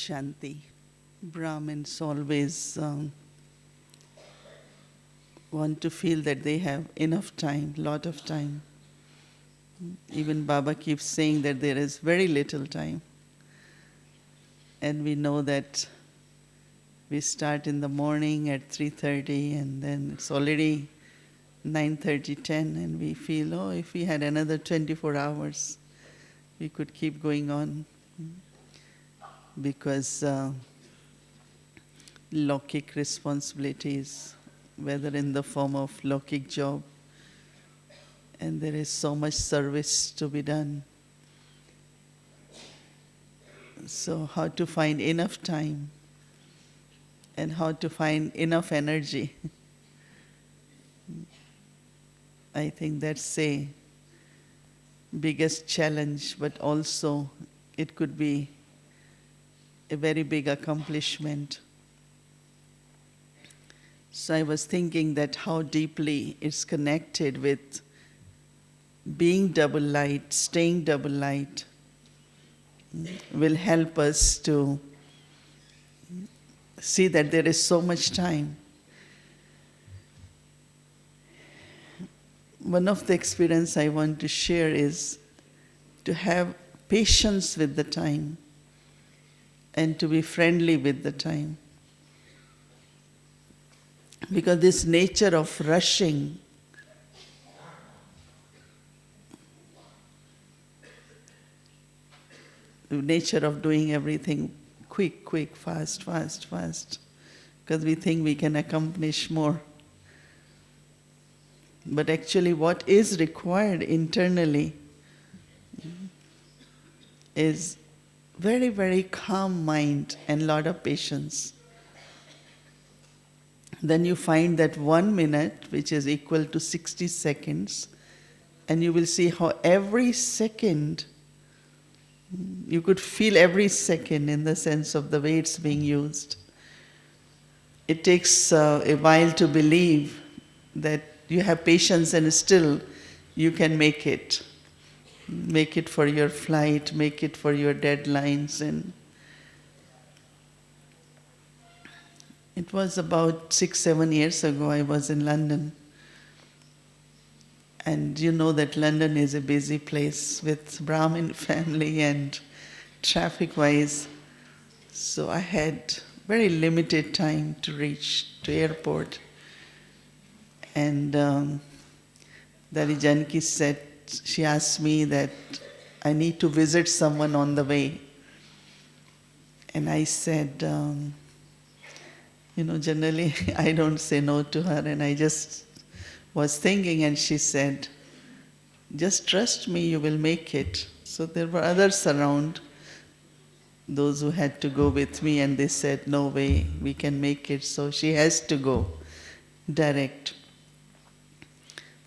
Shanti. Brahmins always want to feel that they have enough time, lot of time. Even Baba keeps saying that there is very little time. And we know that we start in the morning at 3:30 and then it's already 9:30, 10, and we feel, oh, if we had another 24 hours, we could keep going on. Because Lokik responsibilities, whether in the form of Lokik job, and there is so much service to be done. So how to find enough time and how to find enough energy. I think that's a biggest challenge, but also it could be a very big accomplishment. So I was thinking that how deeply it's connected with being double light, staying double light, will help us to see that there is so much time. One of the experience I want to share is to have patience with the time and to be friendly with the time. Because this nature of rushing, the nature of doing everything quick, fast, because we think we can accomplish more. But actually what is required internally is very, very calm mind and lot of patience. Then you find that 1 minute, which is equal to 60 seconds, and you will see how every second, you could feel every second in the sense of the way it's being used. It takes a while to believe that you have patience and still you can make it. Make it for your flight, make it for your deadlines. And it was about 6-7 years ago, I was in London. And you know that London is a busy place with Brahmin family and traffic-wise. So I had very limited time to reach to airport. And Dari Janki said, she asked me that I need to visit someone on the way. And I said, generally I don't say no to her, and I just was thinking, and she said, just trust me, you will make it. So there were others around, those who had to go with me, and they said, no way, we can make it. So she has to go direct.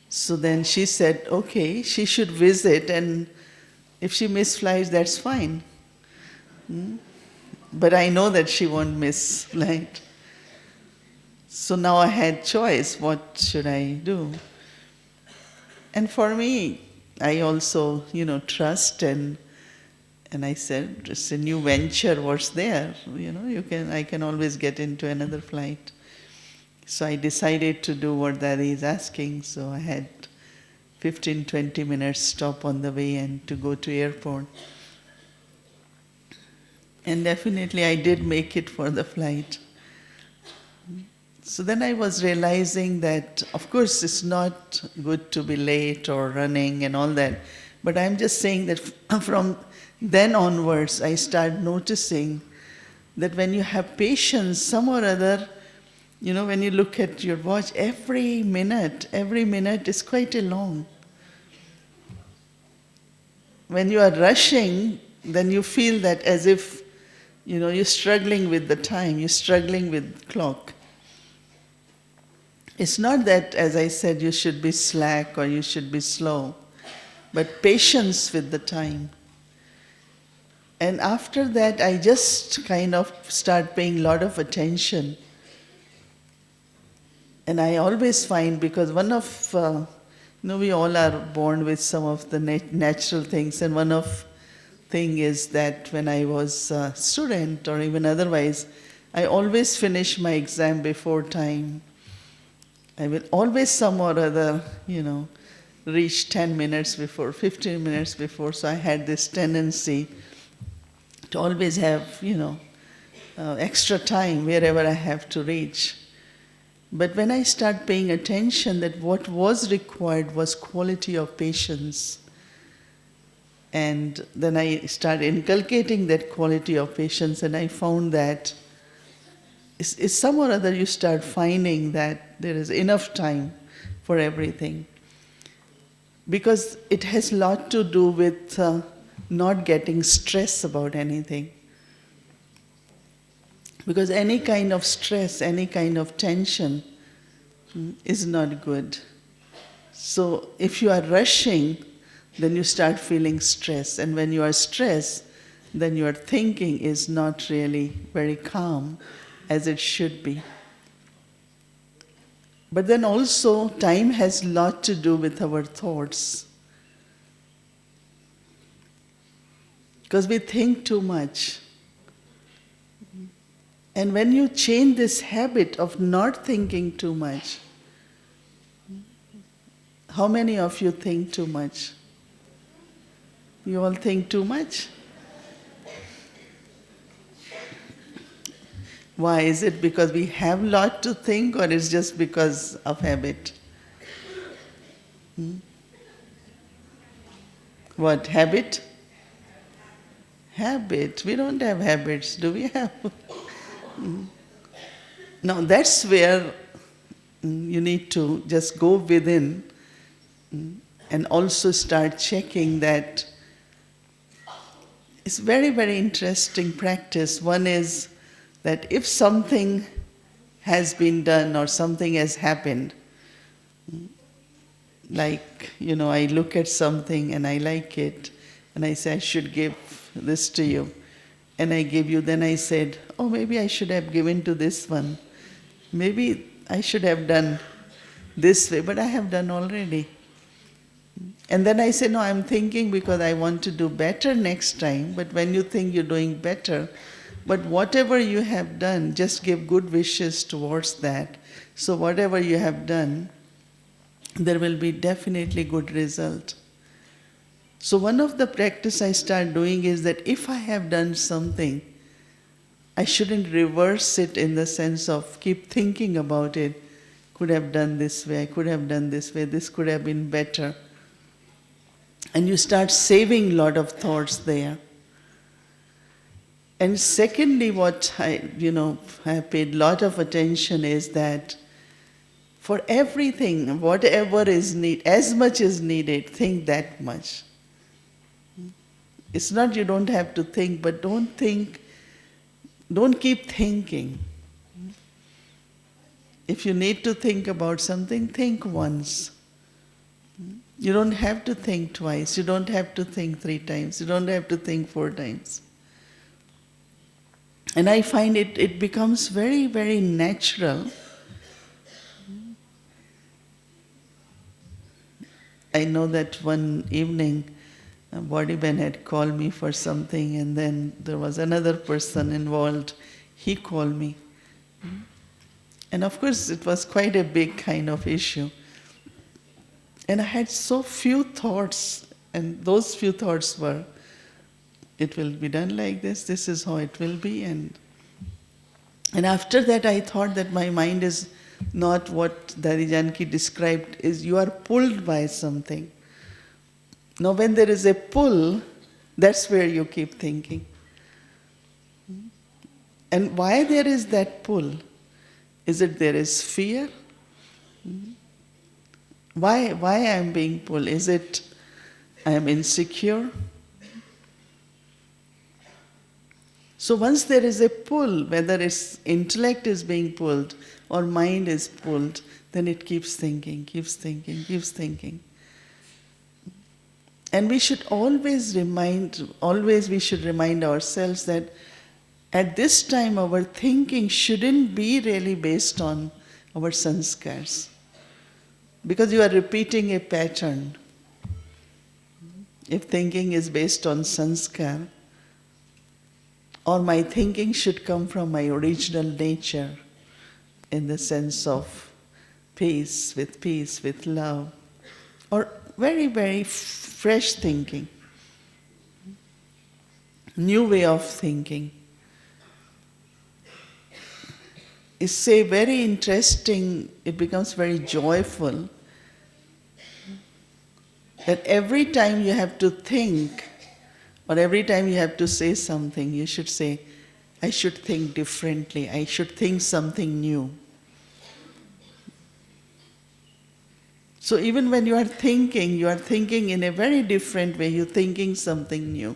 So then she said, okay, she should visit, and if she misflies, that's fine. But I know that she won't miss flight. So now I had choice, what should I do? And for me, I also, trust, and I said, it's a new venture, what's there? I can always get into another flight. So I decided to do what Daddy is asking. So I had 15-20 minutes stop on the way and to go to airport. And definitely I did make it for the flight. So then I was realizing that, of course, it's not good to be late or running and all that. But I'm just saying that from then onwards, I started noticing that when you have patience, some or other, when you look at your watch, every minute is quite a long. When you are rushing, then you feel that as if, you're struggling with the time, you're struggling with clock. It's not that, as I said, you should be slack or you should be slow, but patience with the time. And after that, I just kind of start paying a lot of attention. And I always find, because one of, we all are born with some of the natural things, and one of thing is that when I was a student or even otherwise, I always finish my exam before time. I will always some or other, reach 10 minutes before, 15 minutes before. So I had this tendency to always have, extra time wherever I have to reach. But when I start paying attention that what was required was quality of patience, and then I start inculcating that quality of patience, and I found that it's some or other you start finding that there is enough time for everything. Because it has a lot to do with not getting stress about anything. Because any kind of stress, any kind of tension is not good. So if you are rushing, then you start feeling stress. And when you are stressed, then your thinking is not really very calm as it should be. But then also, time has a lot to do with our thoughts. Because we think too much. And when you change this habit of not thinking too much, how many of you think too much? You all think too much? Why? Is it because we have a lot to think, or is it just because of habit? What, habit? Habit. We don't have habits, do we have? Now that's where you need to just go within and also start checking that. It's very, very interesting practice. One is that if something has been done or something has happened, like, I look at something and I like it, and I say, I should give this to you, and I give you, then I said, oh, maybe I should have given to this one. Maybe I should have done this way, but I have done already. And then I say, no, I'm thinking because I want to do better next time, but when you think you're doing better, but whatever you have done, just give good wishes towards that. So whatever you have done, there will be definitely good result. So one of the practice I start doing is that if I have done something, I shouldn't reverse it in the sense of keep thinking about it. Could have done this way, I could have done this way, this could have been better. And you start saving a lot of thoughts there. And secondly, what I have paid a lot of attention is that for everything, whatever is needed, as much is needed, think that much. It's not you don't have to think, but don't keep thinking. If you need to think about something, think once. You don't have to think twice, you don't have to think 3 times, you don't have to think 4 times. And I find it becomes very, very natural. I know that one evening, Bodhiben had called me for something, and then there was another person involved. He called me. And of course, it was quite a big kind of issue. And I had so few thoughts, and those few thoughts were, it will be done like this, this is how it will be. And after that, I thought that my mind is not what Daddy Janki described, is you are pulled by something. Now when there is a pull, that's where you keep thinking. And why there is that pull? Is it there is fear? Why I am being pulled? Is it I am insecure? So once there is a pull, whether it's intellect is being pulled or mind is pulled, then it keeps thinking, keeps thinking, keeps thinking. And we should always remind ourselves that at this time our thinking shouldn't be really based on our sanskars. Because you are repeating a pattern. if thinking is based on sanskar, or my thinking should come from my original nature in the sense of peace, with love, or very, very fresh thinking, new way of thinking. It's say very interesting, it becomes very joyful that every time you have to think or every time you have to say something, you should say, I should think differently, I should think something new. So even when you are thinking in a very different way, you're thinking something new.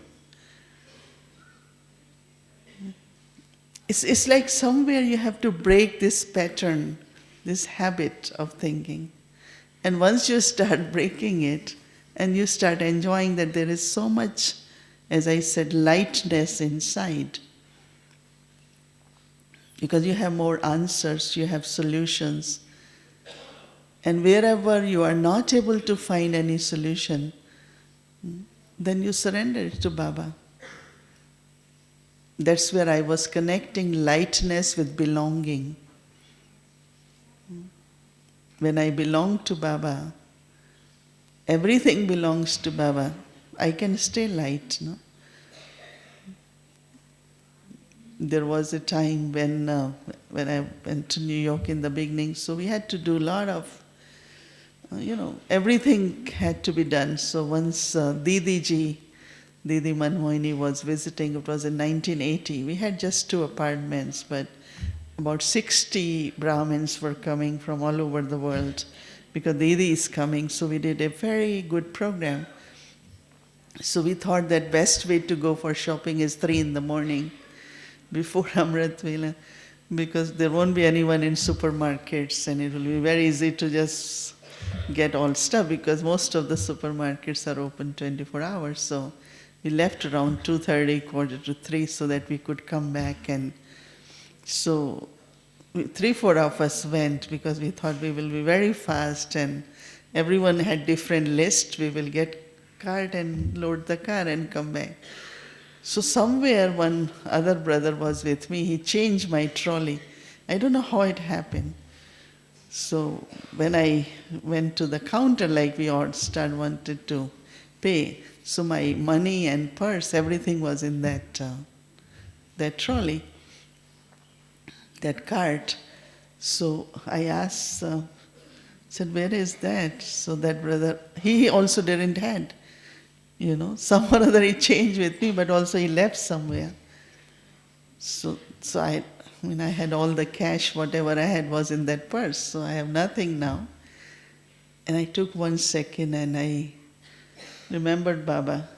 It's like somewhere you have to break this pattern, this habit of thinking. And once you start breaking it, and you start enjoying that there is so much, as I said, lightness inside, because you have more answers, you have solutions. And wherever you are not able to find any solution, then you surrender it to Baba. That's where I was connecting lightness with belonging. When I belong to Baba, everything belongs to Baba. I can stay light, no? There was a time when I went to New York in the beginning, so we had to do a lot of, everything had to be done. So once Didi Mohini was visiting, it was in 1980. We had just 2 apartments, but about 60 Brahmins were coming from all over the world because Didi is coming. So we did a very good program. So we thought that best way to go for shopping is 3 in the morning before Amrit Vela, because there won't be anyone in supermarkets and it will be very easy to just get all stuff because most of the supermarkets are open 24 hours. So we left around 2:30, 2:45 so that we could come back. And so 3-4 of us went because we thought we will be very fast and everyone had different lists. We will get cart and load the car and come back. So somewhere one other brother was with me. He changed my trolley. I don't know how it happened. So when I went to the counter, like we all wanted to pay, so my money and purse, everything was in that trolley, that cart. So I asked, said, where is that? So that brother, he also didn't had, some or other he changed with me, but also he left somewhere. So I had all the cash, whatever I had was in that purse, so I have nothing now. And I took 1 second and I remembered Baba.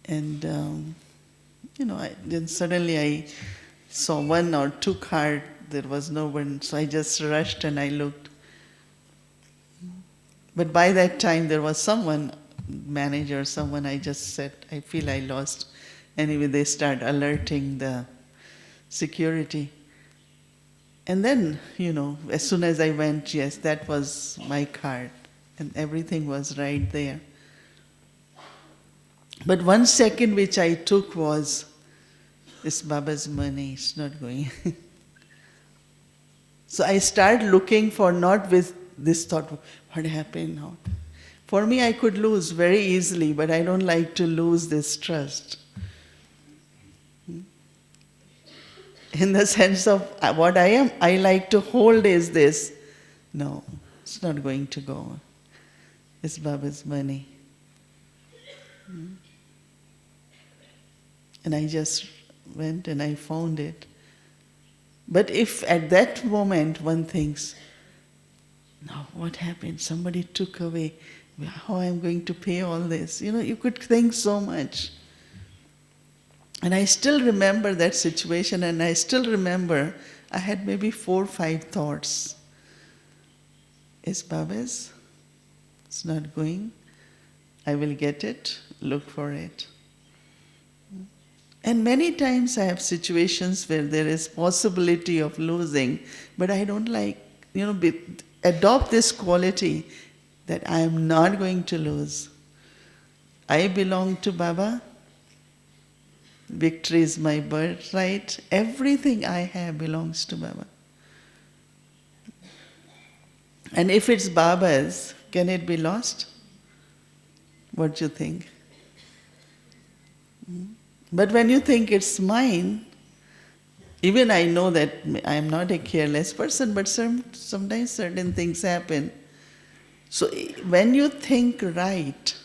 And, then suddenly I saw 1 or 2 cars, there was no one, so I just rushed and I looked. But by that time there was someone, manager, someone, I just said, I feel I lost. Anyway, they start alerting the security. And then, as soon as I went, yes, that was my card. And everything was right there. But 1 second which I took was, this Baba's money, it's not going. So I started looking for, not with this thought, what happened now? For me, I could lose very easily, but I don't like to lose this trust. In the sense of what I am, I like to hold is this. No, it's not going to go. It's Baba's money. And I just went and I found it. But if at that moment one thinks, now what happened? Somebody took away. How am I going to pay all this? You could think so much. And I still remember that situation, and I still remember I had maybe 4 or 5 thoughts. Is Baba's? It's not going. I will get it, look for it. And many times I have situations where there is possibility of losing, but I don't like, adopt this quality that I am not going to lose. I belong to Baba. Victory is my birthright. Everything I have belongs to Baba. And if it's Baba's, can it be lost? What do you think? But when you think it's mine, even I know that I am not a careless person, but sometimes certain things happen. So when you think right,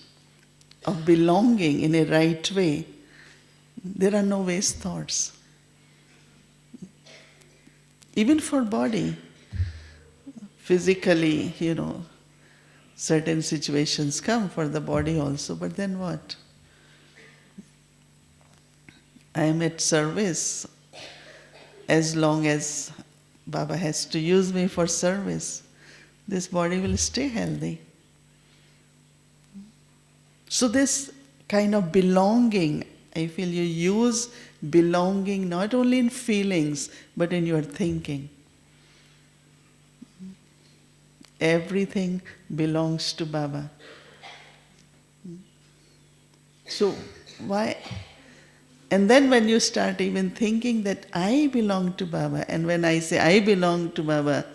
of belonging in a right way, there are no waste thoughts. Even for body, physically, certain situations come for the body also, but then what? I am at service as long as Baba has to use me for service. This body will stay healthy. So this kind of belonging, I feel you use belonging not only in feelings, but in your thinking. Everything belongs to Baba. So why? And then when you start even thinking that I belong to Baba, and when I say I belong to Baba,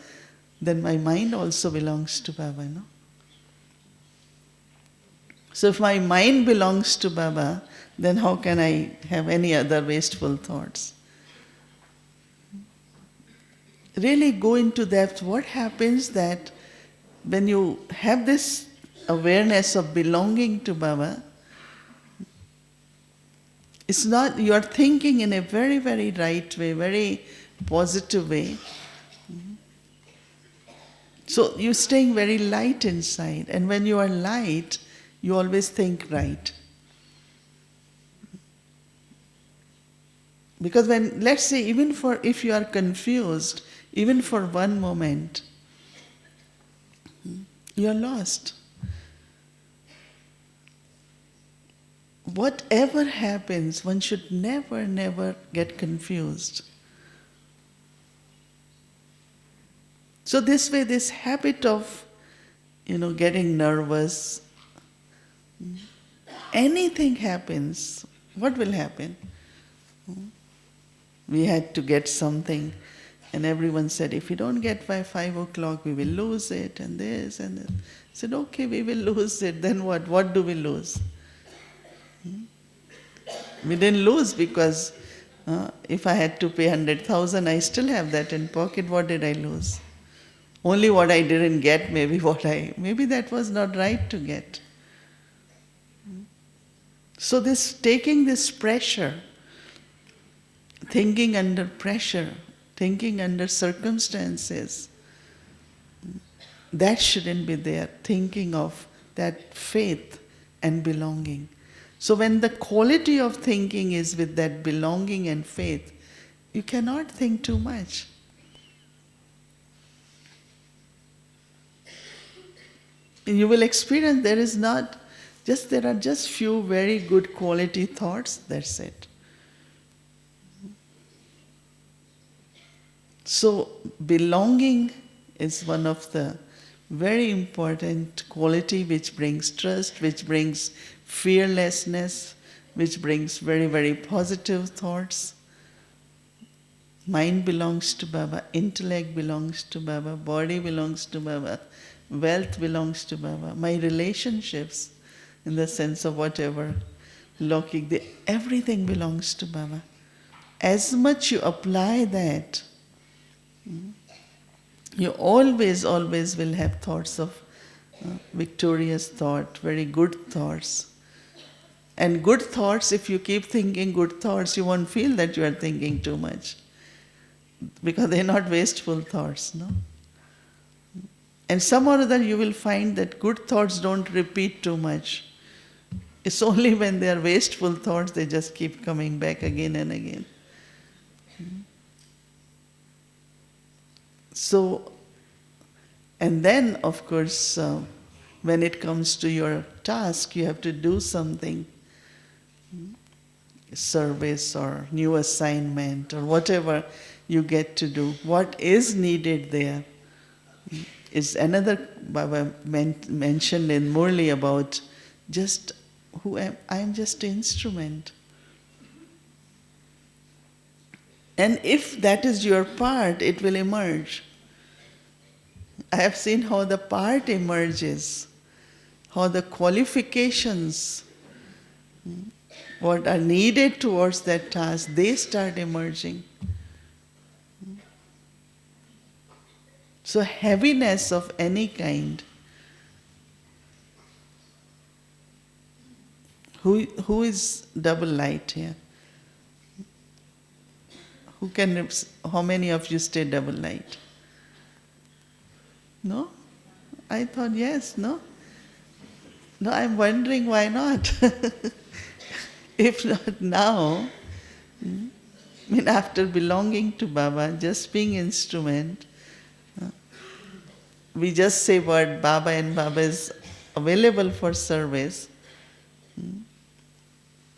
then my mind also belongs to Baba, no? So if my mind belongs to Baba, then how can I have any other wasteful thoughts? Really go into depth. What happens that when you have this awareness of belonging to Baba, it's not, you are thinking in a very, very right way, very positive way. So you're staying very light inside. And when you are light, you always think right. Because when, let's say, even for, if you are confused, even for one moment, you are lost. Whatever happens, one should never, never get confused. So this way, this habit of, getting nervous, anything happens, what will happen? We had to get something, and everyone said, if you don't get by 5 o'clock, we will lose it, and this, and that. I said, okay, we will lose it, then what? What do we lose? We didn't lose because if I had to pay 100,000, I still have that in pocket. What did I lose? Only what I didn't get, maybe that was not right to get. So this, taking this pressure, thinking under pressure, thinking under circumstances, that shouldn't be there. Thinking of that faith and belonging. So when the quality of thinking is with that belonging and faith, you cannot think too much. You will experience there are just few very good quality thoughts, that's it. So belonging is one of the very important quality which brings trust, which brings fearlessness, which brings very, very positive thoughts. Mind belongs to Baba, intellect belongs to Baba, body belongs to Baba, wealth belongs to Baba. My relationships, in the sense of whatever, locking, everything belongs to Baba. As much you apply that, you always, always will have thoughts of victorious thought, very good thoughts. And good thoughts, if you keep thinking good thoughts, you won't feel that you are thinking too much. Because they are not wasteful thoughts, no? And some or other you will find that good thoughts don't repeat too much. It's only when they are wasteful thoughts, they just keep coming back again and again. So, and then of course, when it comes to your task, you have to do something, service or new assignment or whatever you get to do. What is needed there is another, Baba mentioned in Murli about just who am I? Am just an instrument. And if that is your part, it will emerge. I have seen how the part emerges, how the qualifications, what are needed towards that task, they start emerging. So heaviness of any kind, who is double light here? How many of you stay double light? No? I thought yes, no? No, I'm wondering why not. If not now, after belonging to Baba, just being instrument, we just say word Baba and Baba is available for service.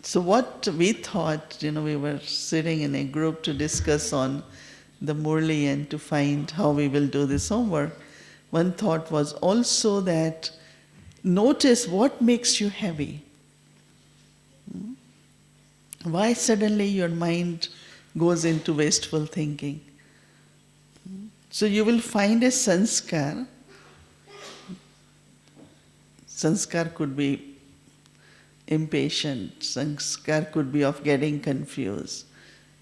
So what we thought, we were sitting in a group to discuss on the Murli and to find how we will do this homework. One thought was also that notice what makes you heavy. Why suddenly your mind goes into wasteful thinking? So you will find a sanskar. Sanskar could be impatient. Sanskar could be of getting confused.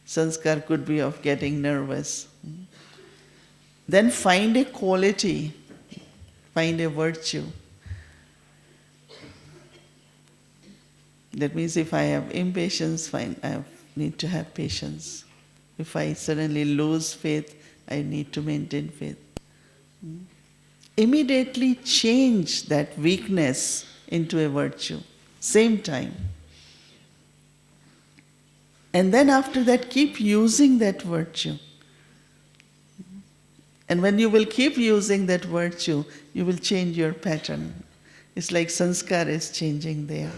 Sanskar could be of getting nervous. Then find a quality, find a virtue. That means if I have impatience, fine, I need to have patience. If I suddenly lose faith, I need to maintain faith. Immediately change that weakness into a virtue, same time. And then after that, keep using that virtue. And when you will keep using that virtue, you will change your pattern. It's like sanskar is changing there.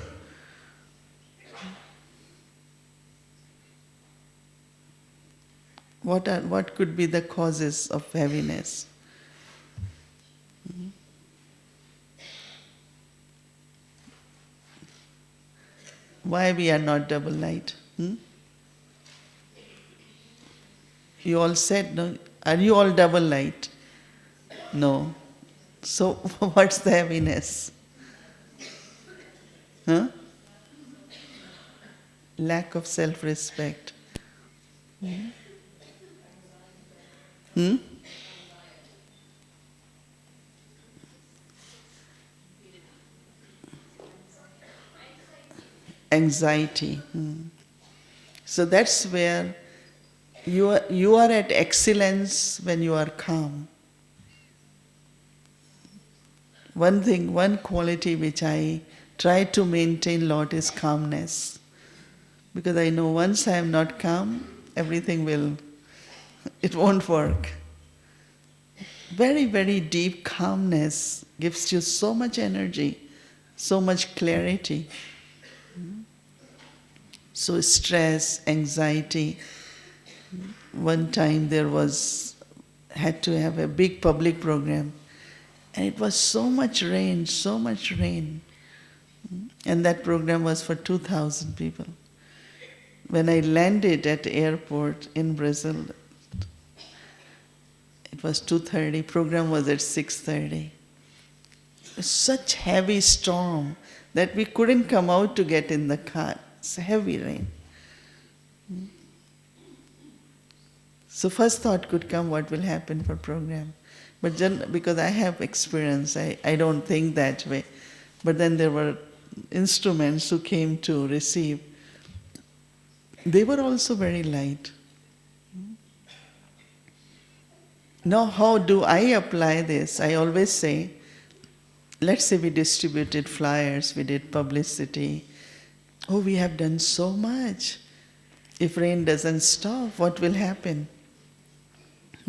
What could be the causes of heaviness? Why we are not double light? You all said, no? Are you all double light? No. So what's the heaviness? Lack of self-respect. Anxiety. So that's where you are at excellence when you are calm. One quality which I try to maintain a lot is calmness. Because I know once I am not calm, it won't work. Very, very deep calmness gives you so much energy, so much clarity. So stress, anxiety. One time had to have a big public program, and it was so much rain. And that program was for 2,000 people. When I landed at the airport in Brazil, it was 2:30, program was at 6:30. Such heavy storm that we couldn't come out to get in the car. It's heavy rain. So first thought could come, what will happen for program? But because I have experience, I don't think that way. But then there were instruments who came to receive. They were also very light. Now how do I apply this? I always say, let's say we distributed flyers, we did publicity. Oh, we have done so much. If rain doesn't stop, what will happen?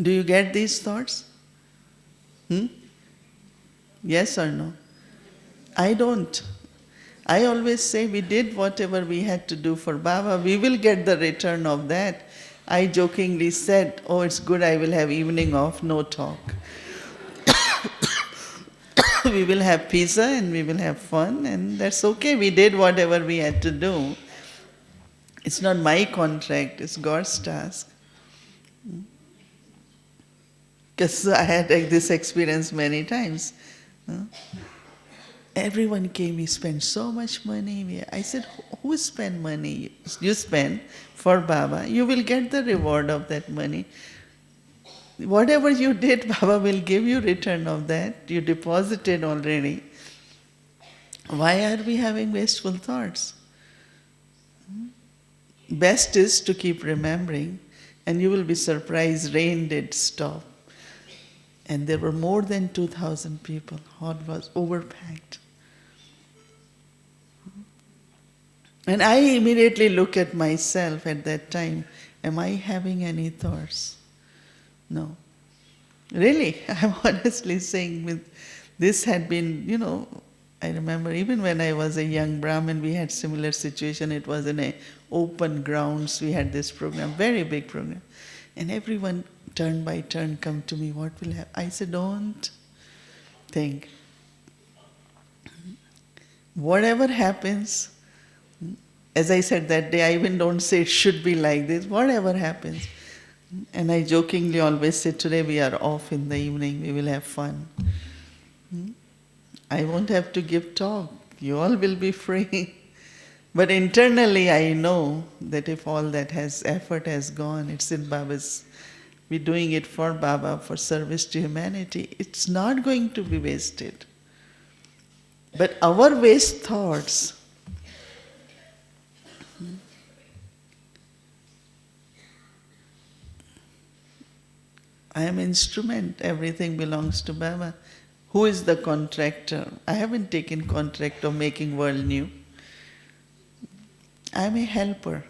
Do you get these thoughts? Yes or no? I don't. I always say we did whatever we had to do for Baba. We will get the return of that. I jokingly said, it's good, I will have evening off, no talk. we will have pizza and we will have fun, and that's okay. We did whatever we had to do. It's not my contract, it's God's task. Because I had this experience many times. Everyone came, we spent so much money. I said, who spent money? You spend for Baba. You will get the reward of that money. Whatever you did, Baba will give you return of that. You deposited already. Why are we having wasteful thoughts? Best is to keep remembering, and you will be surprised, rain did stop. And there were more than 2,000 people. Hall was overpacked. And I immediately look at myself at that time. Am I having any thoughts? No. Really, I'm honestly saying, this had been, I remember even when I was a young Brahmin, we had similar situation. It was in a open grounds. We had this program, very big program. And everyone turn by turn come to me, what will happen? I said, don't think. Whatever happens, as I said that day, I even don't say it should be like this, whatever happens. And I jokingly always say, today we are off in the evening, we will have fun. I won't have to give talk, you all will be free. But internally I know that if all that effort has gone, it's in Baba's, we're doing it for Baba, for service to humanity, it's not going to be wasted. But our waste thoughts, I am instrument, everything belongs to Baba. Who is the contractor? I haven't taken contract of making world new. I am a helper.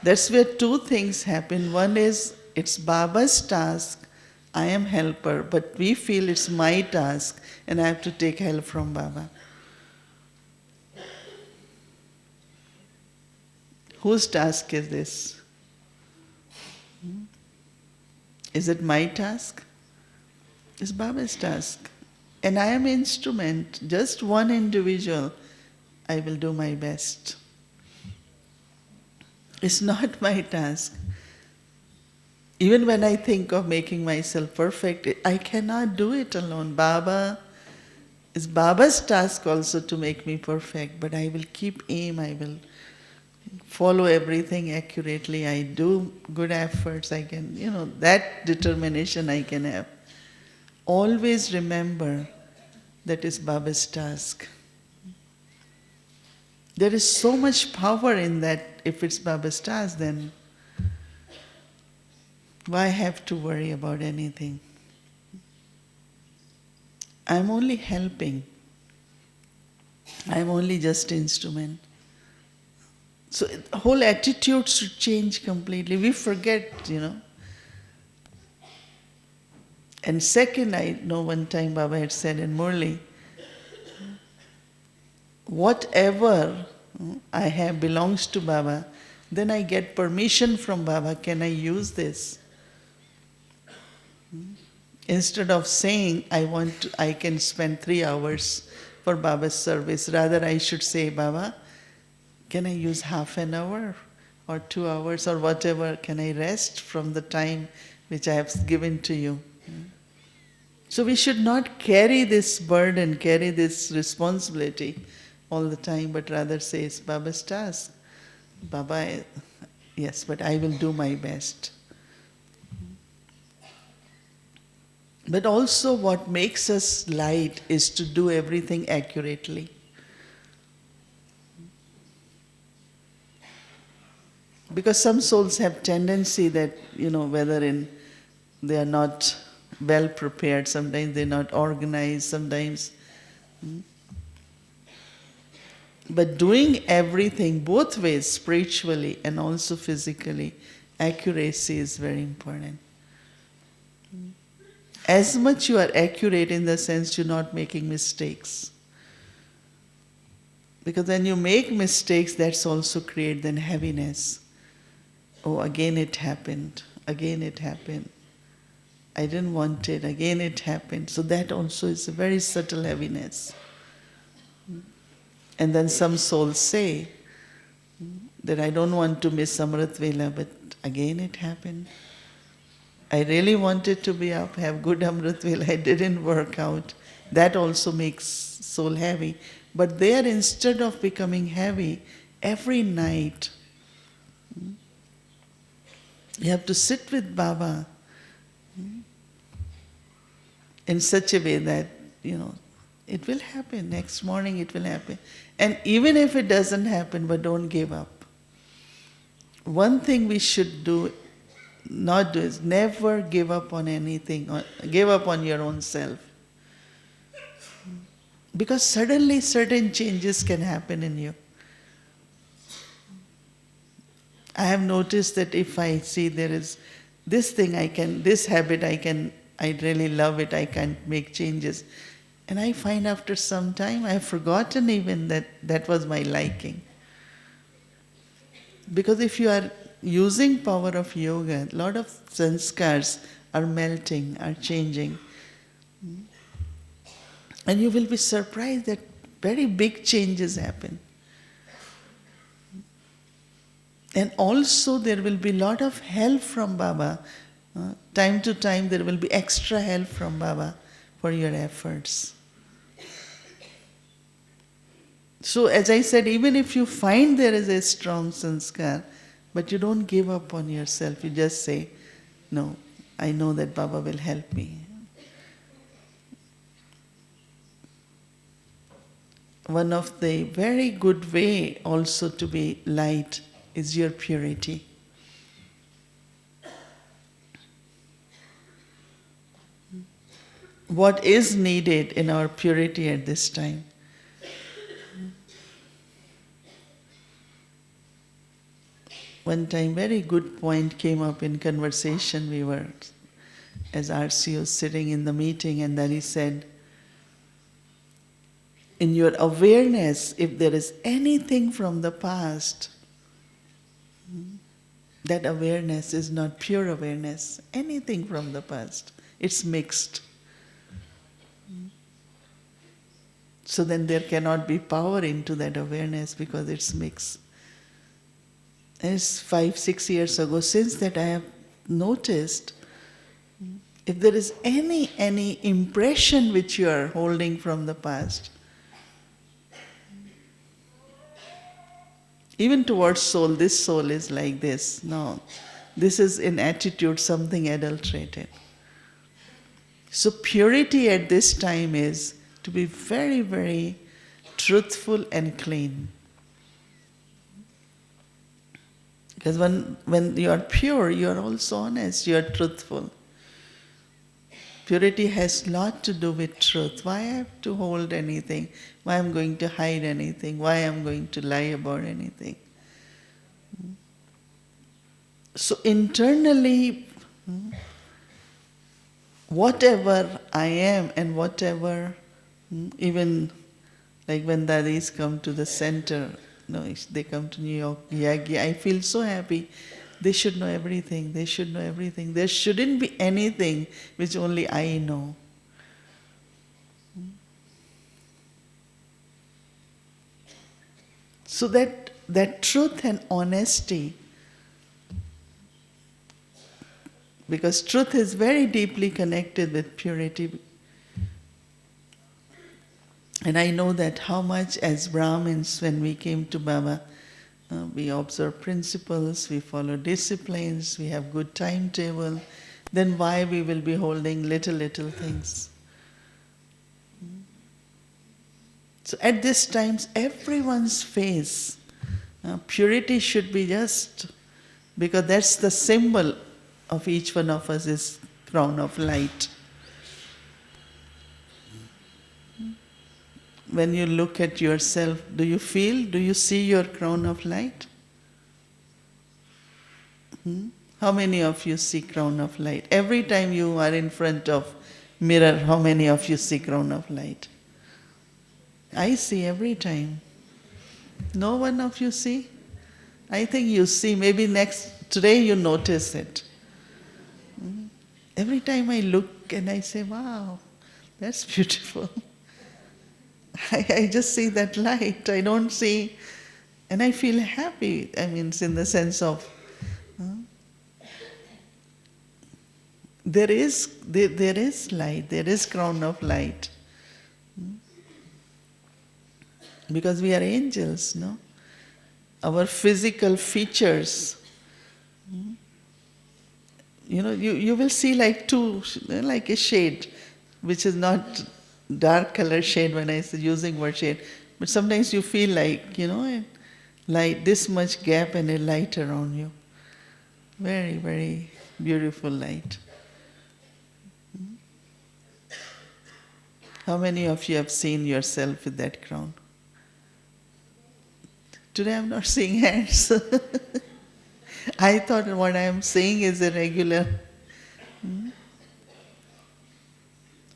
That's where two things happen. One is, it's Baba's task, I am helper, but we feel it's my task and I have to take help from Baba. Whose task is this? Is it my task? It's Baba's task. And I am an instrument, just one individual. I will do my best. It's not my task. Even when I think of making myself perfect, I cannot do it alone. It's Baba's task also to make me perfect, but I will keep aim, I will follow everything accurately, I do good efforts, I can, that determination I can have. Always remember that is Baba's task. There is so much power in that. If it's Baba's task, then why have to worry about anything? I'm only helping. I'm only just instrument. So the whole attitude should change completely. We forget, And second, I know one time Baba had said in Murli, whatever I have belongs to Baba, then I get permission from Baba, can I use this? Instead of saying, I can spend 3 hours for Baba's service, rather I should say, Baba, can I use half an hour or 2 hours or whatever, can I rest from the time which I have given to you? So we should not carry this burden, carry this responsibility all the time, but rather say it's Baba's task. Baba, yes, but I will do my best. But also what makes us light is to do everything accurately. Because some souls have tendency that, whether they are not well prepared, sometimes they're not organized, sometimes. But doing everything both ways, spiritually and also physically, accuracy is very important. As much you are accurate in the sense you're not making mistakes. Because when you make mistakes, that's also create then heaviness. Oh, again it happened. Again it happened. I didn't want it, again it happened. So that also is a very subtle heaviness. And then some souls say that I don't want to miss Amrit Vela, but again it happened. I really wanted to be up, have good Amrit Vela, it didn't work out. That also makes soul heavy. But there, instead of becoming heavy, every night, you have to sit with Baba in such a way that, it will happen. Next morning it will happen. And even if it doesn't happen, but don't give up. One thing we should not do is never give up on anything, or give up on your own self. Because suddenly certain changes can happen in you. I have noticed that if I see there is this thing this habit I really love it, I can make changes. And I find after some time I have forgotten even that was my liking. Because if you are using power of yoga, a lot of sanskars are melting, are changing. And you will be surprised that very big changes happen. And also there will be a lot of help from Baba. Time to time there will be extra help from Baba for your efforts. So as I said, even if you find there is a strong sanskar, but you don't give up on yourself, you just say, no, I know that Baba will help me. One of the very good way also to be light is your purity. What is needed in our purity at this time? One time, very good point came up in conversation. We were, as RCO, sitting in the meeting, and then he said, in your awareness, if there is anything from the past, that awareness is not pure awareness. Anything from the past, it's mixed. So then there cannot be power into that awareness because it's mixed. And it's 5-6 years ago. Since that I have noticed, if there is any impression which you are holding from the past, even towards soul, this soul is like this. No, this is in attitude something adulterated. So purity at this time is to be very, very truthful and clean. Because when you are pure, you are also honest, you are truthful. Purity has a lot to do with truth. Why I have to hold anything? Why I'm going to hide anything? Why I'm going to lie about anything? So internally, whatever I am and whatever, even like when dadis come to the center, they come to New York, Yagi, I feel so happy. They should know everything. They should know everything. There shouldn't be anything which only I know. So that truth and honesty, because truth is very deeply connected with purity. And I know that how much as Brahmins, when we came to Baba, we observe principles, we follow disciplines, we have good timetable, then why we will be holding little things? So at this time, everyone's face, purity should be just, because that's the symbol of each one of us is crown of light. When you look at yourself, do you see your crown of light? How many of you see crown of light? Every time you are in front of mirror, how many of you see crown of light? I see every time. No one of you see? I think you see, maybe today you notice it. every time I look and I say, wow, that's beautiful. I just see that light. I don't see, and I feel happy. I mean, it's in the sense of, uh, there is light, there is crown of light. Because we are angels, no? Our physical features, you will see like like a shade, which is not dark color shade when I say using word shade, but sometimes you feel like, a light, this much gap and a light around you. Very, very beautiful light. How many of you have seen yourself with that crown? Today I'm not seeing hands. I thought what I am seeing is a regular.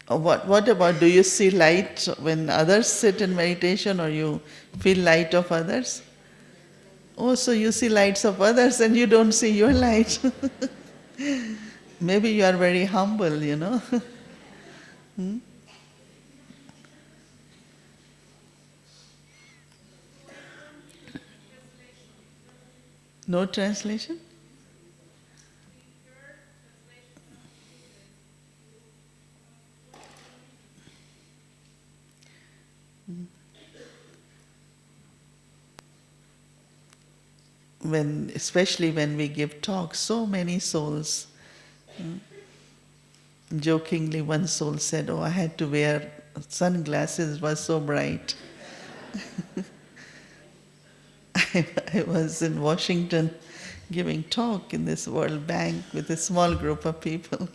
What about, do you see light when others sit in meditation, or you feel light of others? Oh, so you see lights of others and you don't see your light. Maybe you are very humble. Hmm? No translation? Especially when we give talks, so many souls. Jokingly, one soul said, "Oh, I had to wear sunglasses, it was so bright." I was in Washington giving talk in this World Bank with a small group of people.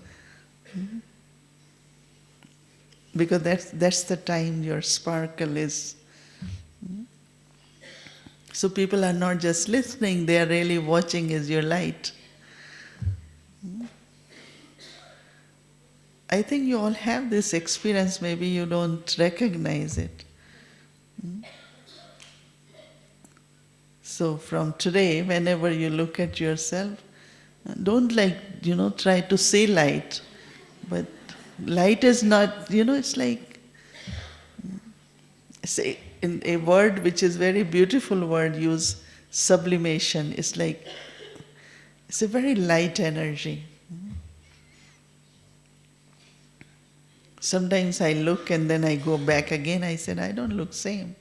Because that's the time your sparkle is. So people are not just listening, they are really watching as your light. I think you all have this experience, maybe you don't recognize it. So from today, whenever you look at yourself, don't try to see light. But light is not, it's like, say, in a word which is very beautiful word, use sublimation. It's a very light energy. Sometimes I look and then I go back again. I said, I don't look same.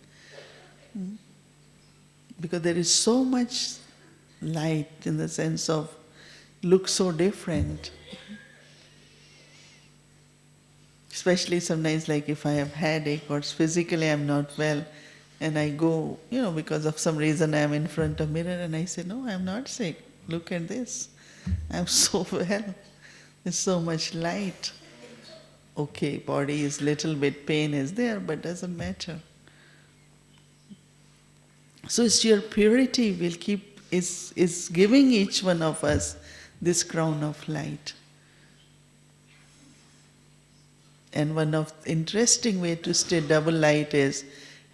Because there is so much light in the sense of look so different. Especially sometimes, like if I have headache or physically I'm not well, and I go, because of some reason I'm in front of mirror and I say, no, I'm not sick. Look at this. I'm so well. There's so much light. Okay, body is little bit, pain is there, but doesn't matter. So it's your purity is giving each one of us this crown of light. And one of the interesting way to stay double light is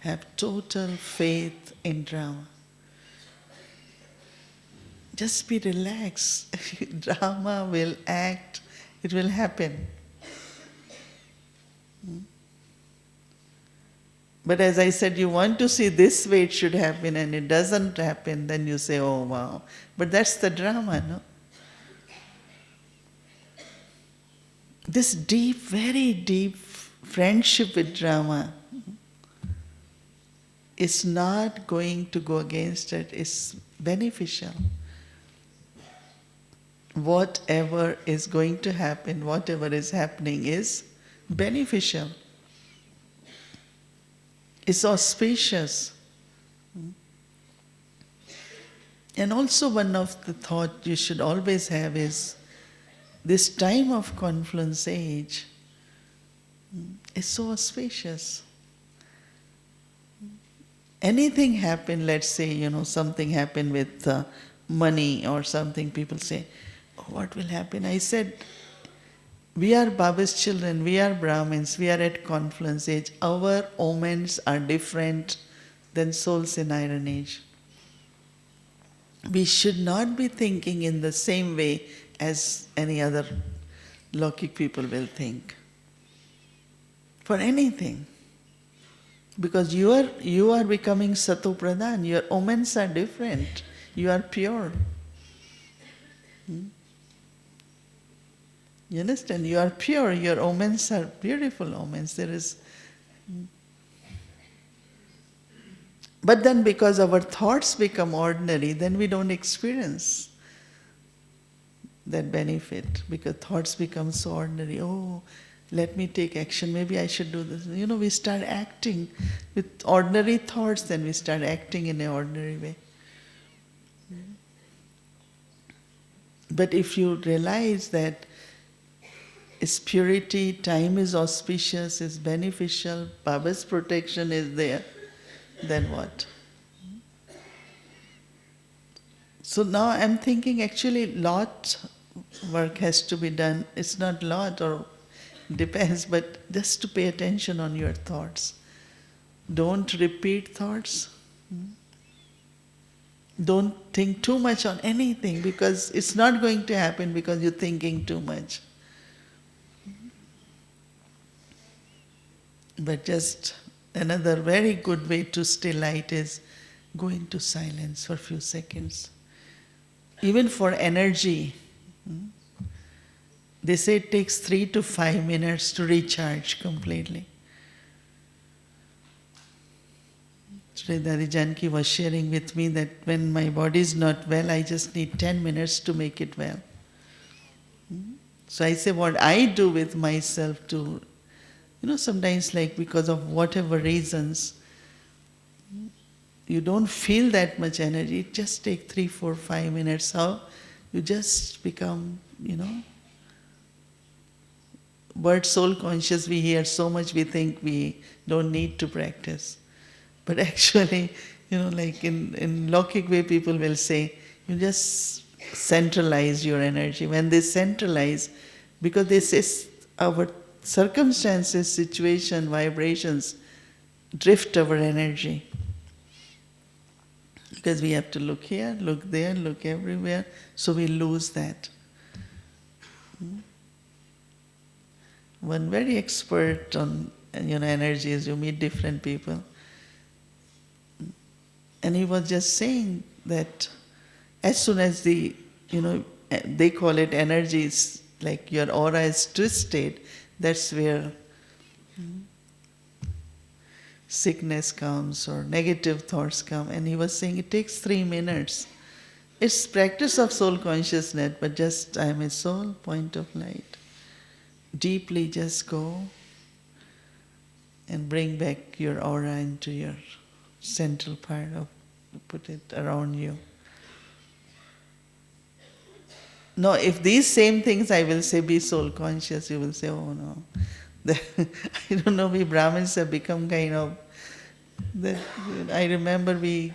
have total faith in drama. Just be relaxed. Drama will act, it will happen. But as I said, you want to see this way it should happen and it doesn't happen, then you say, oh wow. But that's the drama, no? This deep, very deep friendship with drama is not going to go against it, it's beneficial. Whatever is going to happen, whatever is happening is beneficial. It's auspicious. And also one of the thought you should always have is this time of confluence age is so auspicious. Anything happen, let's say, something happened with money or something, people say, oh, what will happen? I said, we are Baba's children, we are Brahmins, we are at confluence age. Our omens are different than souls in Iron Age. We should not be thinking in the same way as any other Lokik people will think. For anything. Because you are becoming Sato Pradhan, your omens are different. You are pure. You understand? You are pure, your omens are beautiful omens. But then because our thoughts become ordinary, then we don't experience that benefit, because thoughts become so ordinary. Oh, let me take action, maybe I should do this. We start acting with ordinary thoughts, then we start acting in an ordinary way. But if you realize that its purity, time is auspicious, is beneficial, Baba's protection is there, then what? So now I'm thinking actually lot work has to be done. It's not lot or depends, but just to pay attention on your thoughts. Don't repeat thoughts. Don't think too much on anything, because it's not going to happen because you're thinking too much. But just another very good way to stay light is go into silence for a few seconds. Even for energy, they say it takes 3 to 5 minutes to recharge completely. Today Dadi Janki was sharing with me that when my body is not well, I just need 10 minutes to make it well. So I say what I do with myself to, sometimes like because of whatever reasons, you don't feel that much energy, it just take 3, 4, 5 minutes. How you just become, word soul conscious we hear so much, we think we don't need to practice. But actually, like in Lokik way, people will say, you just centralize your energy. When they centralize, because they say our circumstances, situation, vibrations drift our energy. Because we have to look here, look there, look everywhere, so we lose that. One very expert on energies, you meet different people. And he was just saying that as soon as they call it energies, like your aura is twisted, that's where sickness comes or negative thoughts come. And he was saying it takes 3 minutes. It's practice of soul consciousness, but just I am a soul, point of light. Deeply just go and bring back your aura into your central part of, put it around you. No, if these same things I will say, be soul conscious, you will say, oh no. I don't know, we Brahmins have become kind of, I remember we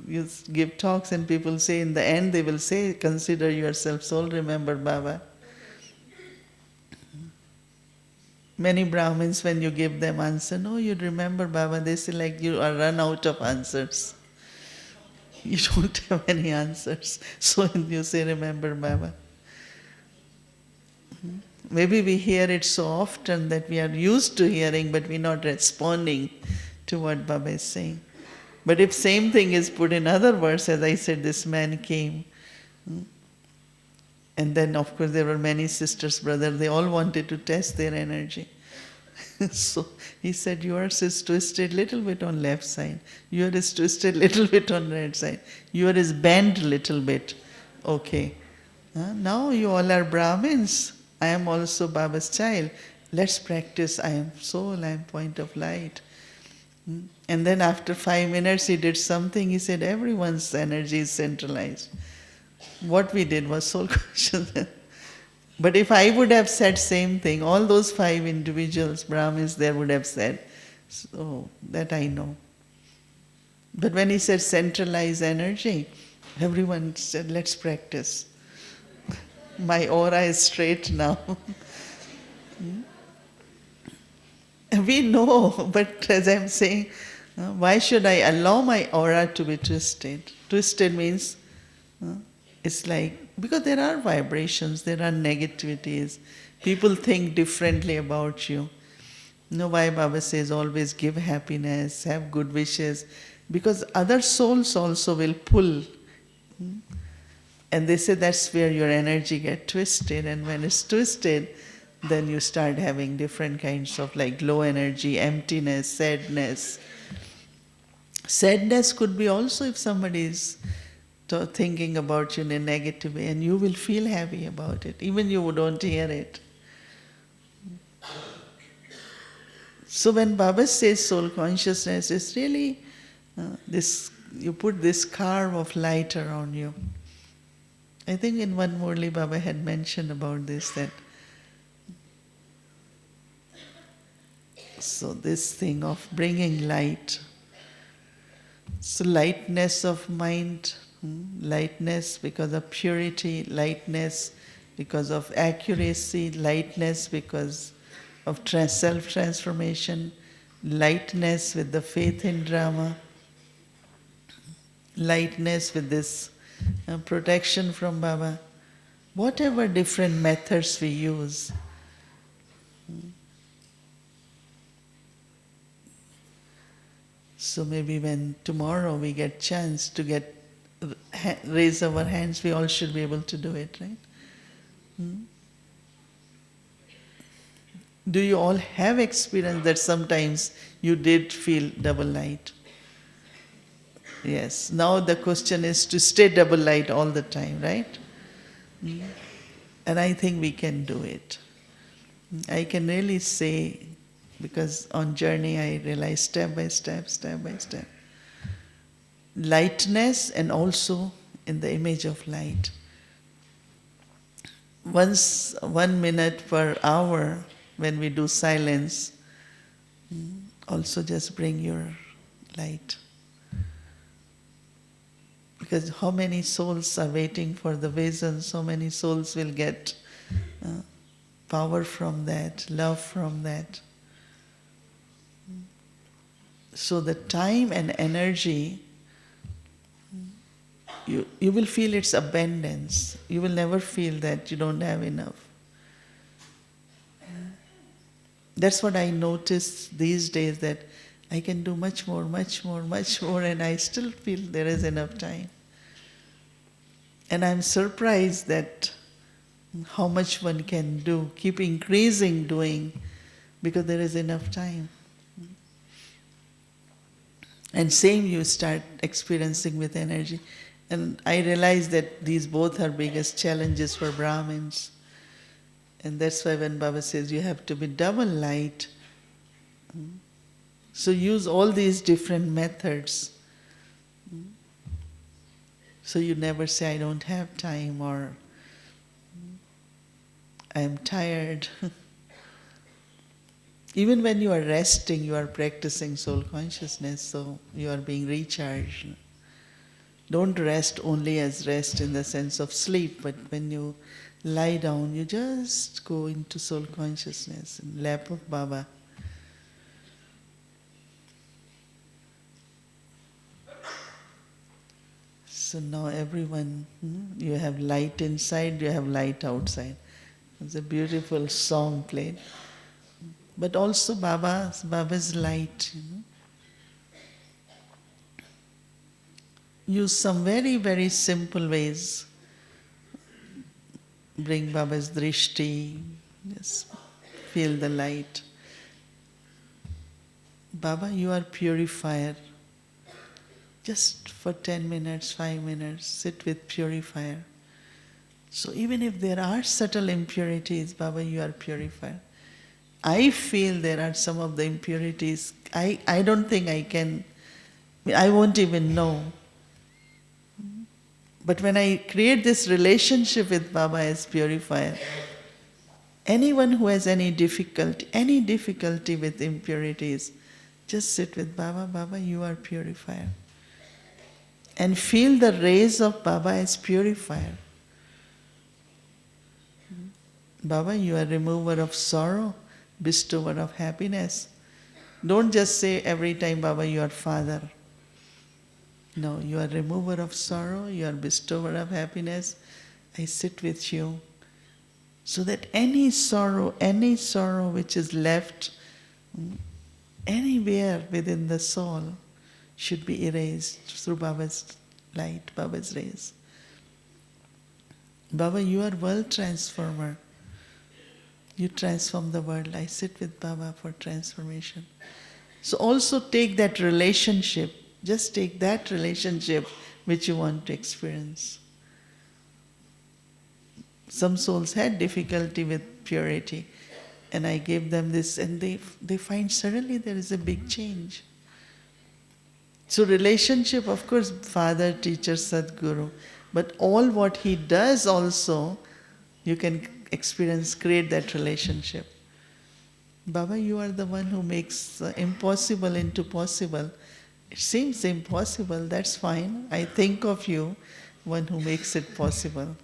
used to give talks and people say, in the end they will say, consider yourself soul, remember Baba. Many Brahmins, when you give them answer, no, you remember Baba, they say like you are run out of answers. You don't have any answers. So you say, remember Baba. Maybe we hear it so often that we are used to hearing, but we're not responding to what Baba is saying. But if same thing is put in other words, as I said, this man came, and then of course there were many sisters, brothers, they all wanted to test their energy. So he said, yours is twisted little bit on left side, yours is twisted little bit on right side, yours is bent little bit. Okay. Now you all are Brahmins. I am also Baba's child. Let's practice. I am soul, I am point of light. And then after 5 minutes he did something. He said, everyone's energy is centralized. What we did was soul consciousness. But if I would have said same thing, all those 5 individuals, Brahmins, there would have said, so that I know. But when he said centralized energy, everyone said, let's practice. My aura is straight now. We know, but as I'm saying, why should I allow my aura to be twisted? Twisted means, it's like, because there are vibrations, there are negativities. People think differently about you. You know why Baba says always give happiness, have good wishes? Because other souls also will pull. And they say that's where your energy gets twisted. And when it's twisted, then you start having different kinds of like low energy, emptiness, sadness. Sadness could be also if somebody is thinking about you in a negative way, and you will feel happy about it, even you don't hear it. So when Baba says soul consciousness, it's really this, you put this scarf of light around you. I think in one Murli Baba had mentioned about this, that so this thing of bringing light. So lightness of mind, lightness because of purity, lightness because of accuracy, lightness because of self-transformation, lightness with the faith in drama, lightness with this protection from Baba. Whatever different methods we use, so maybe when tomorrow we get chance to raise our hands, we all should be able to do it, right? Do you all have experience that sometimes you did feel double light? Yes. Now the question is to stay double light all the time, right? And I think we can do it. I can really say, because on journey I realize step by step, lightness, and also in the image of light. Once 1 minute per hour when we do silence, also just bring your light. Because how many souls are waiting for the vision, so many souls will get power from that, love from that. So the time and energy, you will feel its abundance. You will never feel that you don't have enough. That's what I notice these days, that I can do much more, and I still feel there is enough time. And I'm surprised that how much one can do, keep increasing doing, because there is enough time. And same you start experiencing with energy. And I realize that these both are biggest challenges for Brahmins. And that's why when Baba says you have to be double light, so use all these different methods. So you never say, I don't have time, or I am tired. Even when you are resting, you are practicing soul consciousness, so you are being recharged. Don't rest only as rest in the sense of sleep, but when you lie down, you just go into soul consciousness, in lap of Baba. So now everyone, you have light inside, you have light outside. It's a beautiful song played. But also Baba's light. Use some very, very simple ways. Bring Baba's drishti, just feel the light. Baba, you are purifier. Just for 10 minutes, 5 minutes, sit with purifier. So even if there are subtle impurities, Baba, you are purifier. I feel there are some of the impurities, I don't think I won't even know. But when I create this relationship with Baba as purifier, anyone who has any difficulty with impurities, just sit with Baba. Baba, you are purifier. And feel the rays of Baba as purifier. Baba, you are remover of sorrow, bestower of happiness. Don't just say every time, Baba, you are Father. No, you are remover of sorrow, you are bestower of happiness. I sit with you. So that any sorrow which is left anywhere within the soul should be erased through Baba's light, Baba's rays. Baba, you are world transformer. You transform the world. I sit with Baba for transformation. So also take that relationship, just take that relationship which you want to experience. Some souls had difficulty with purity, and I gave them this, and they find suddenly there is a big change. So relationship, of course, Father, Teacher, Sadguru, but all what he does also, you can experience, create that relationship. Baba, you are the one who makes impossible into possible. It seems impossible, that's fine. I think of you, one who makes it possible.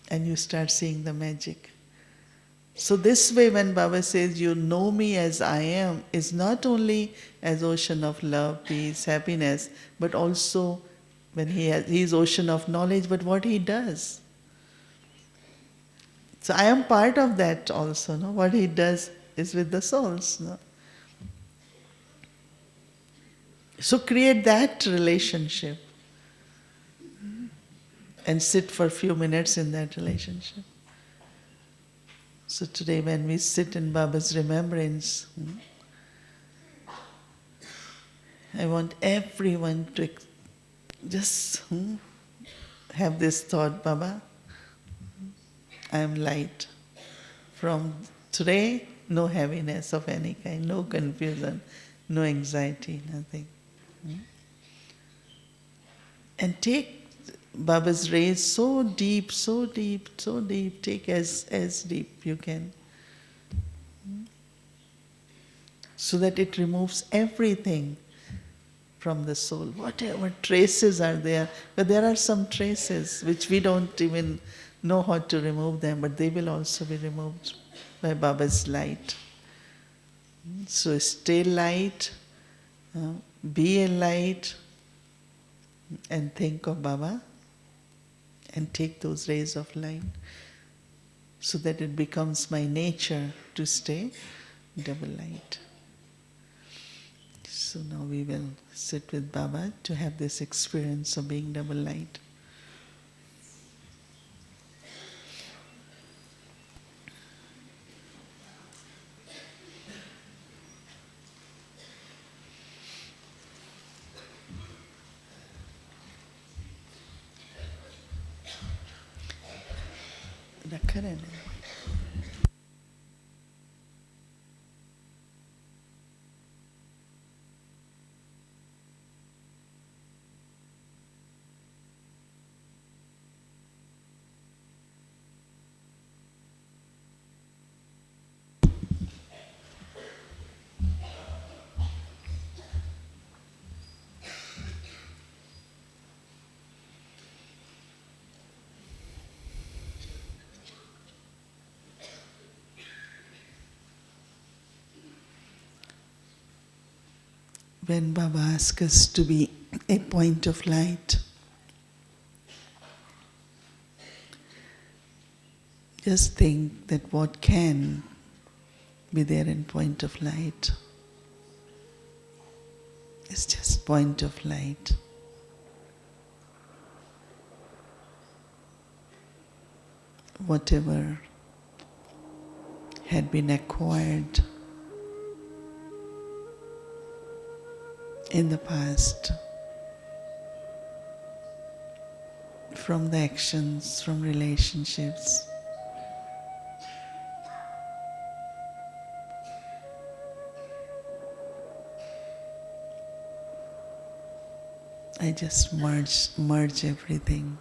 And you start seeing the magic. So this way when Baba says, you know me as I am, is not only as ocean of love, peace, happiness, but also when he is ocean of knowledge, but what he does. So I am part of that also. No? What he does is with the souls. No? So create that relationship and sit for a few minutes in that relationship. So today when we sit in Baba's remembrance, I want everyone to just have this thought, Baba, I am light. From today, no heaviness of any kind, no confusion, no anxiety, nothing. And take Baba's rays so deep, so deep, so deep. Take as deep you can. So that it removes everything from the soul. Whatever traces are there, but there are some traces which we don't even know how to remove them, but they will also be removed by Baba's light. So stay light, be a light, and think of Baba, and take those rays of light, so that it becomes my nature to stay double light. So now we will sit with Baba to have this experience of being double light. Rakharana. When Baba asks us to be a point of light, just think that what can be there in point of light is just point of light. Whatever had been acquired in the past, from the actions, from relationships, I just merge everything.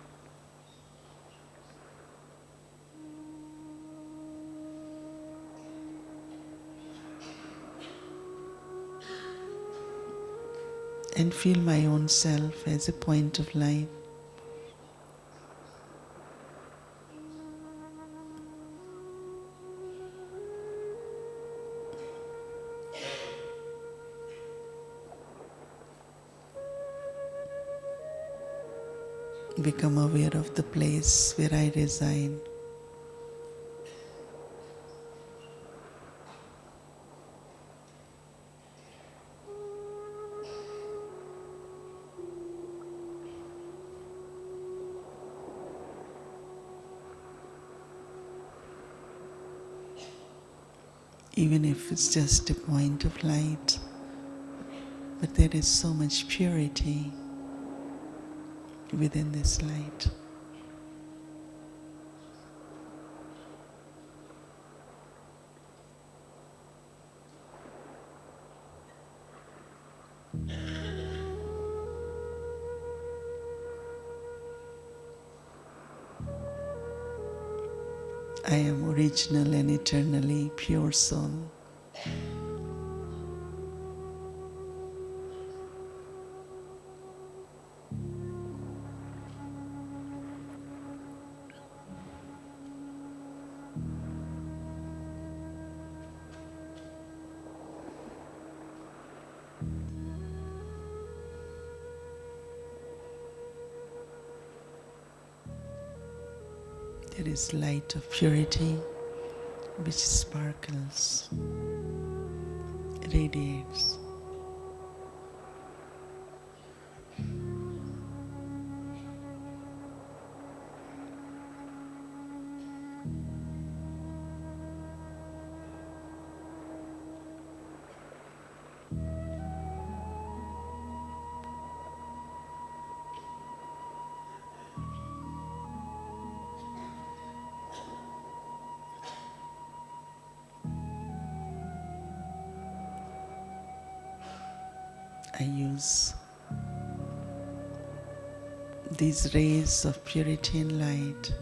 And feel my own self as a point of light. become aware of the place where I reside. Even if it's just a point of light, but there is so much purity within this light. I am original and eternally pure soul. There is light of purity which sparkles, radiates. I use these rays of purity and light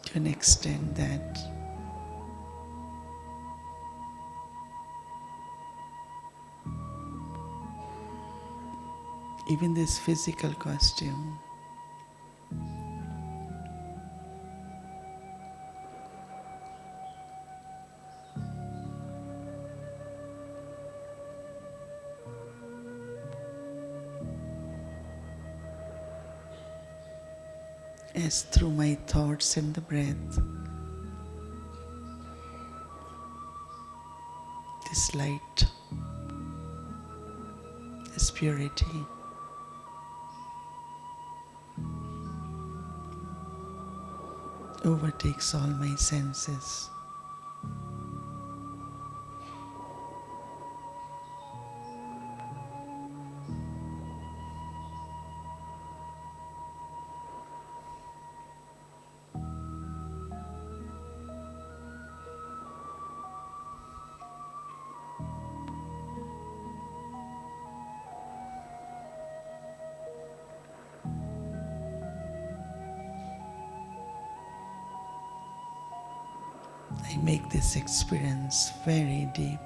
to an extent that even this physical costume as through my thoughts and the breath, this light, this purity overtakes all my senses. I make this experience very deep.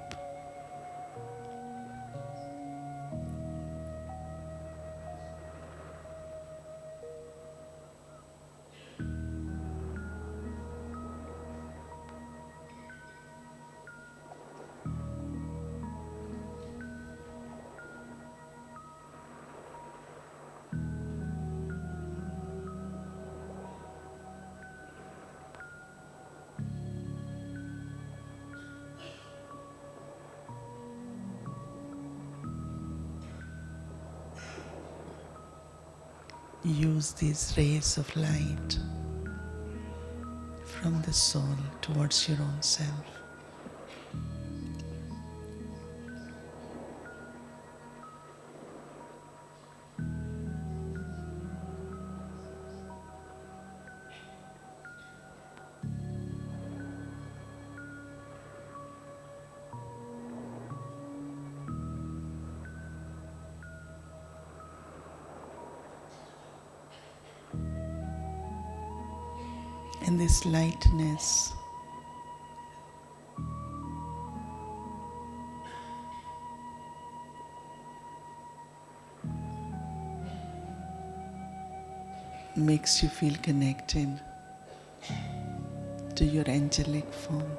Use these rays of light from the soul towards your own self. And this lightness makes you feel connected to your angelic form.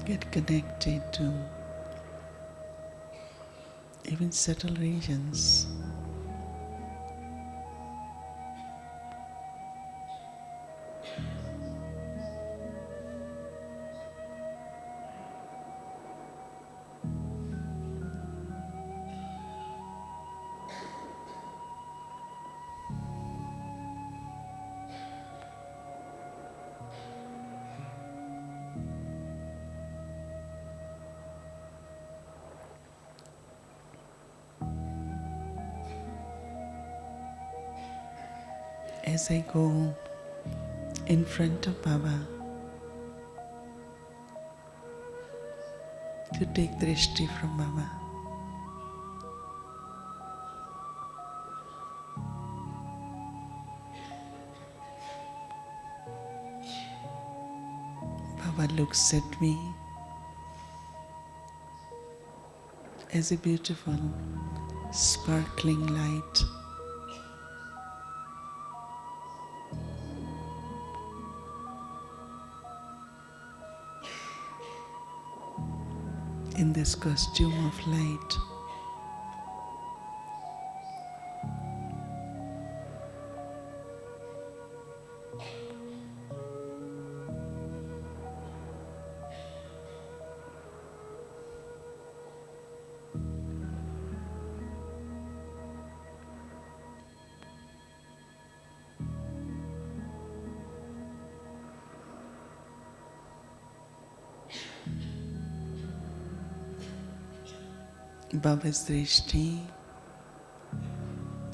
Get connected to even subtle regions. As I go in front of Baba to take drishti from Baba, Baba looks at me as a beautiful, sparkling light. In this costume of light, Baba's drishti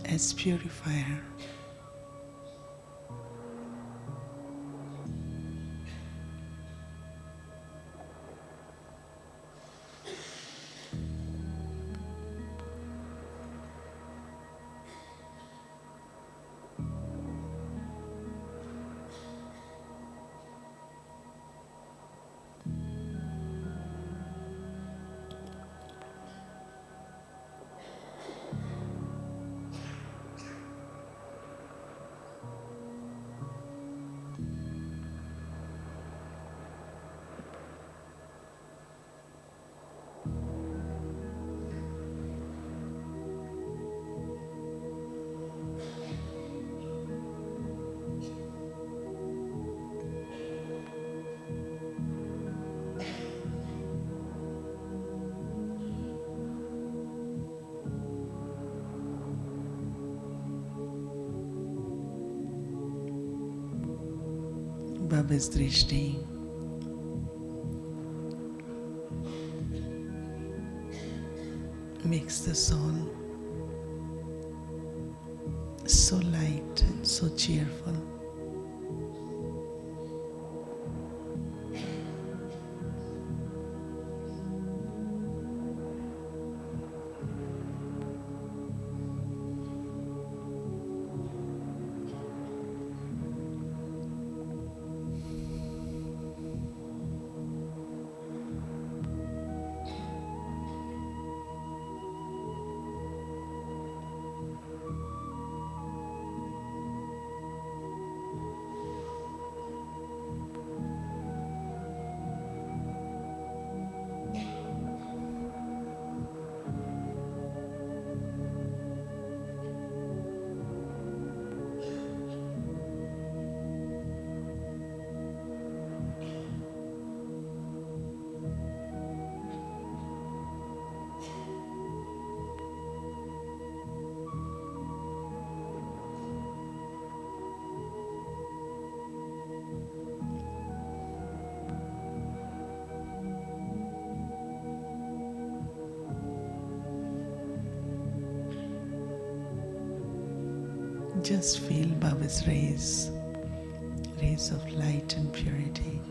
as purifier. Baba's drishti makes the soul so light and so cheerful. Just feel Baba's rays of light and purity.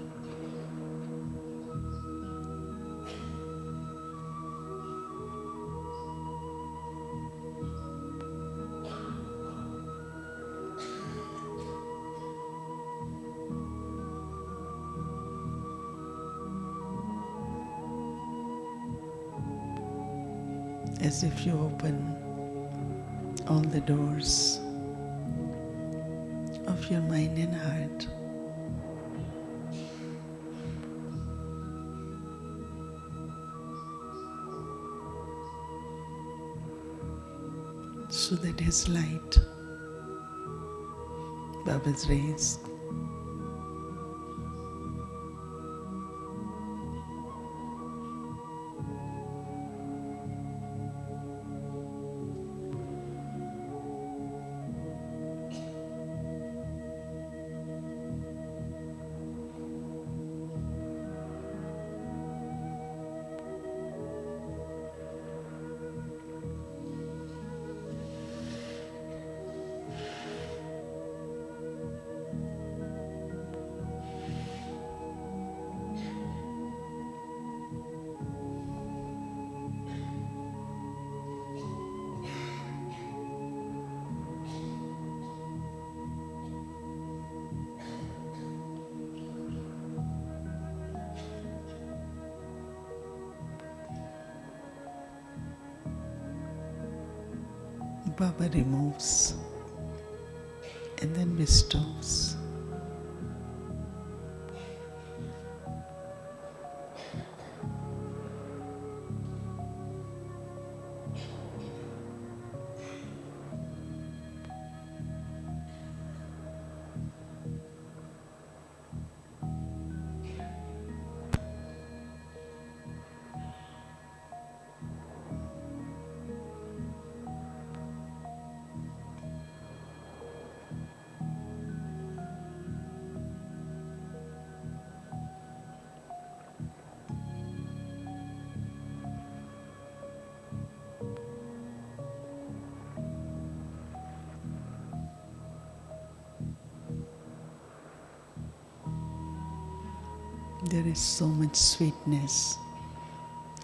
As if you open all the doors of your mind and heart, so that his light, Baba's rays, Baba removes and then bestows. There is so much sweetness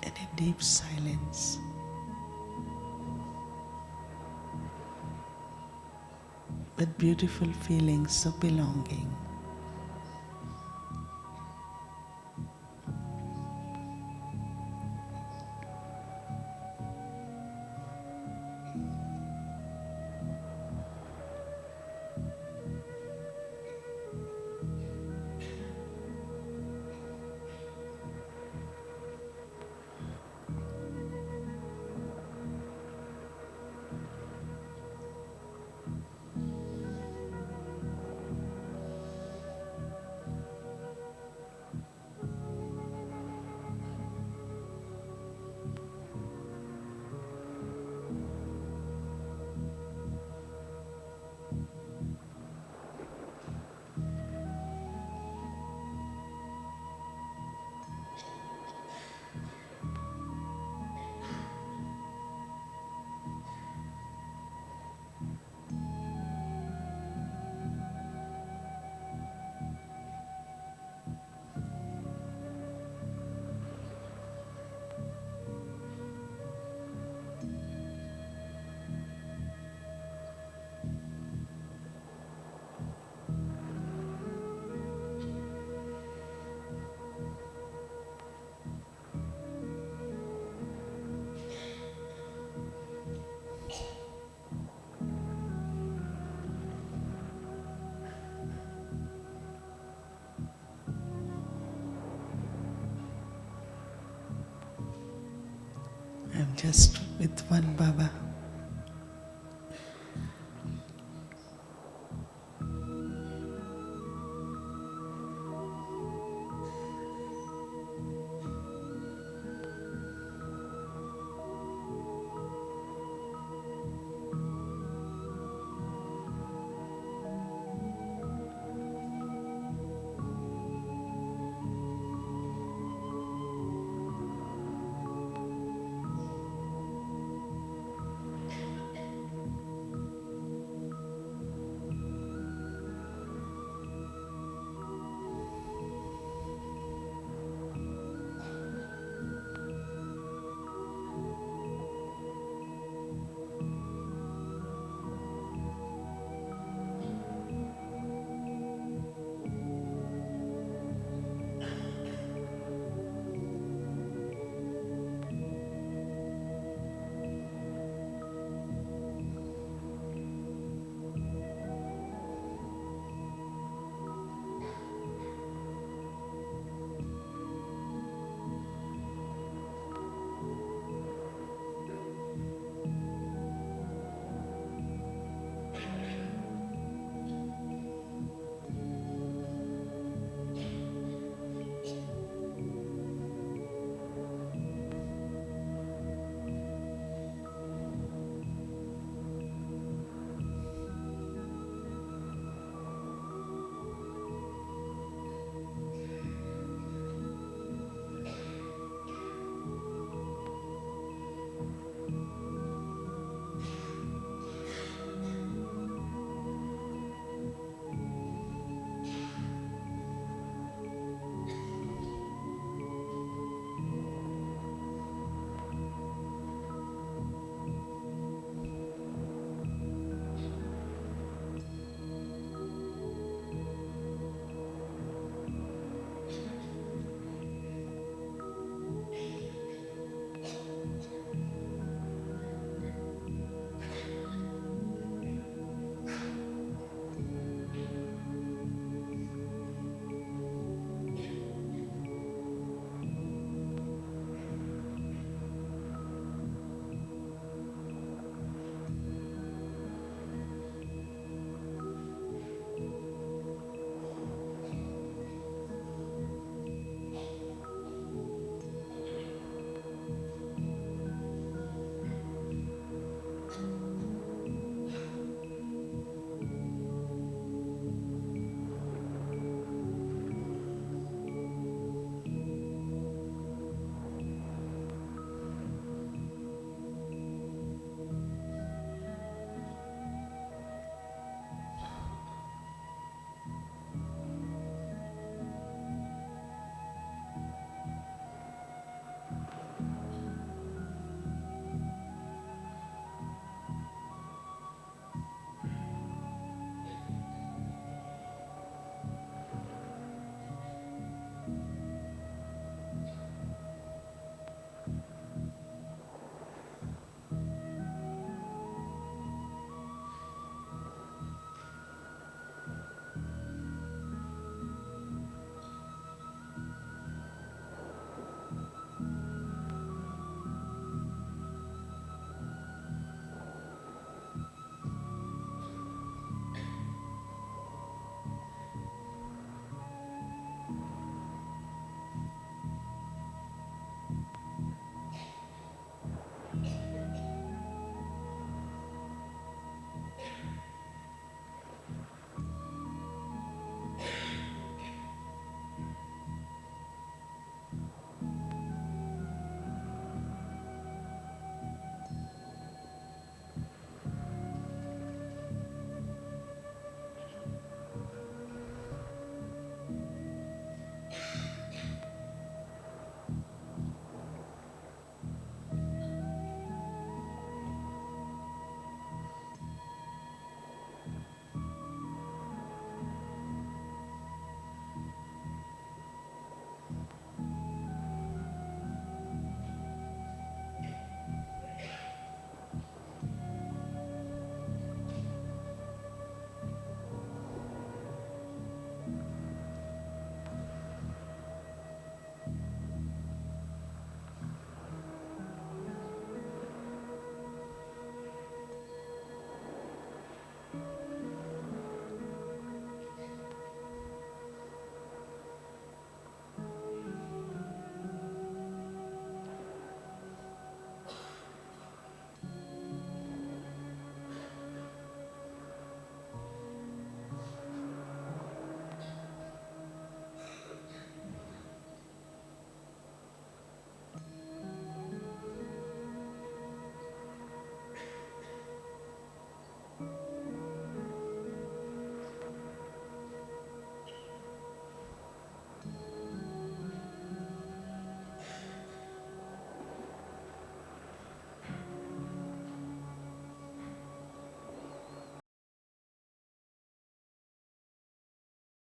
and a deep silence. But beautiful feelings of belonging. I'm just with one Baba.